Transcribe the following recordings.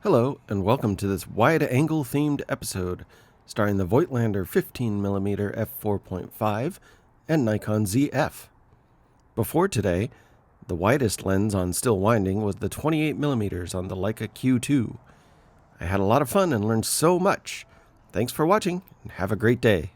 Hello, and welcome to this wide-angle themed episode starring the Voigtlander 15mm f4.5 and Nikon Zf. Before today, the widest lens on still winding was the 28mm on the Leica Q2. I had a lot of fun and learned so much. Thanks for watching, and have a great day.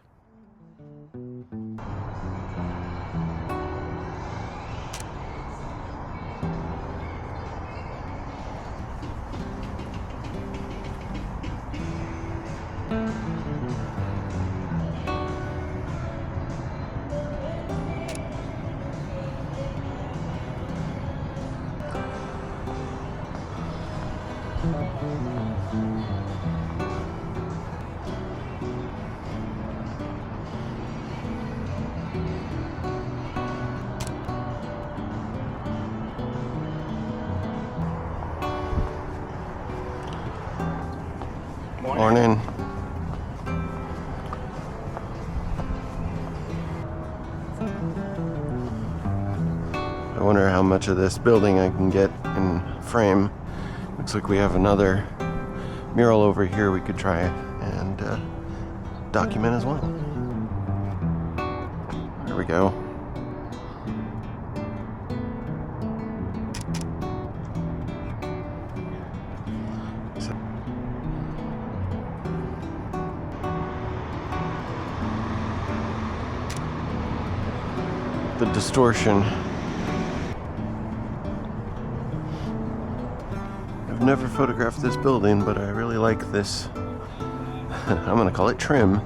Morning. I wonder how much of this building I can get in frame. Looks like we have another mural over here we could try and document as well. There we go. The distortion. I've never photographed this building, but I really like this. I'm gonna call it trim.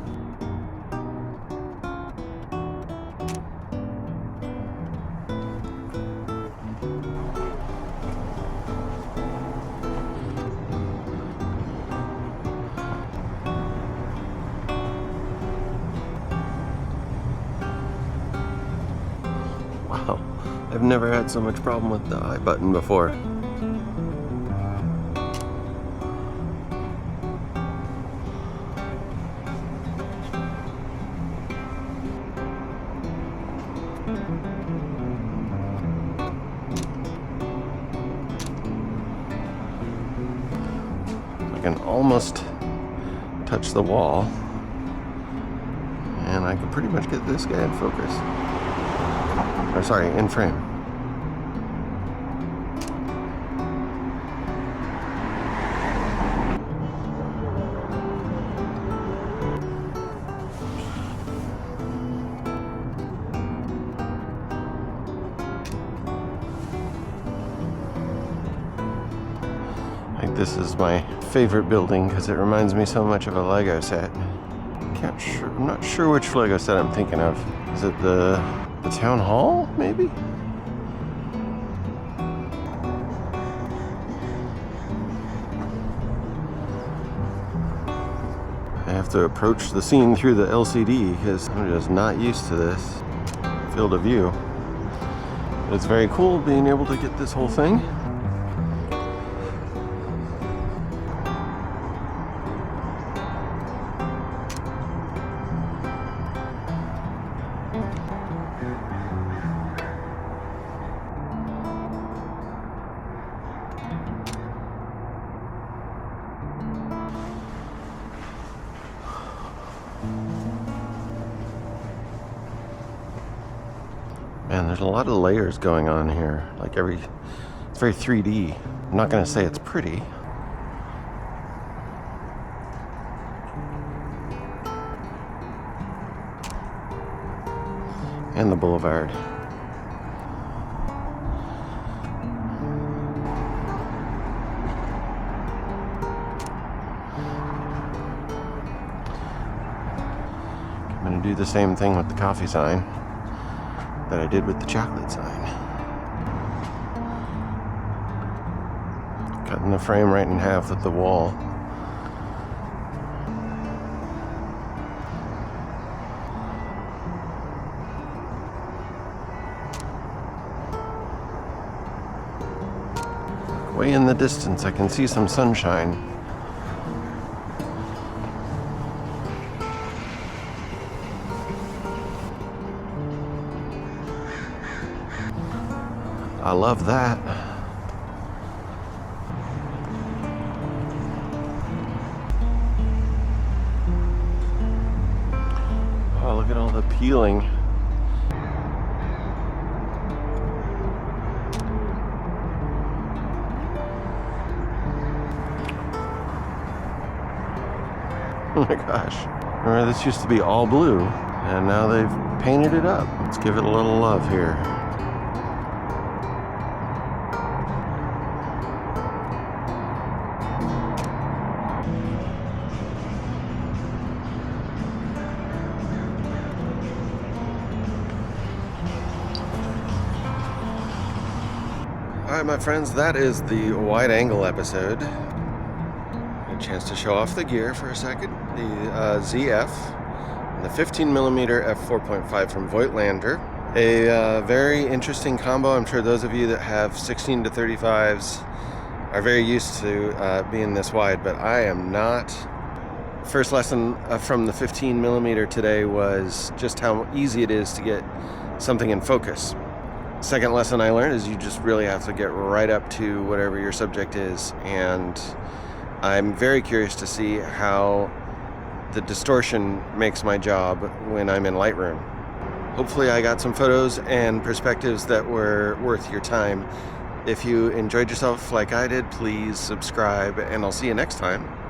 Wow, I've never had so much problem with the I button before. I can almost touch the wall, and I can pretty much get this guy in focus. Or sorry, in frame. I think this is my favorite building because it reminds me so much of a Lego set. I'm not sure which Lego set I'm thinking of. Is it the town hall, maybe? I have to approach the scene through the LCD because I'm just not used to this field of view. But it's very cool being able to get this whole thing. Man, there's a lot of layers going on here. It's very 3D. I'm not gonna say it's pretty. And the boulevard. I'm gonna do the same thing with the coffee sign that I did with the chocolate sign. Cutting the frame right in half with the wall. Way in the distance, I can see some sunshine. I love that. peeling. Oh my gosh. Remember, this used to be all blue, and now they've painted it up. Let's give it a little love here. Alright, my friends, that is the wide angle episode. A chance to show off the gear for a second. The Zf, and the 15mm f4.5 from Voigtlander. A very interesting combo. I'm sure those of you that have 16 to 35s are very used to being this wide, but I am not. First lesson from the 15mm today was just how easy it is to get something in focus. Second lesson I learned is you just really have to get right up to whatever your subject is, and I'm very curious to see how the distortion makes my job when I'm in Lightroom. Hopefully I got some photos and perspectives that were worth your time. If you enjoyed yourself like I did, please subscribe, and I'll see you next time.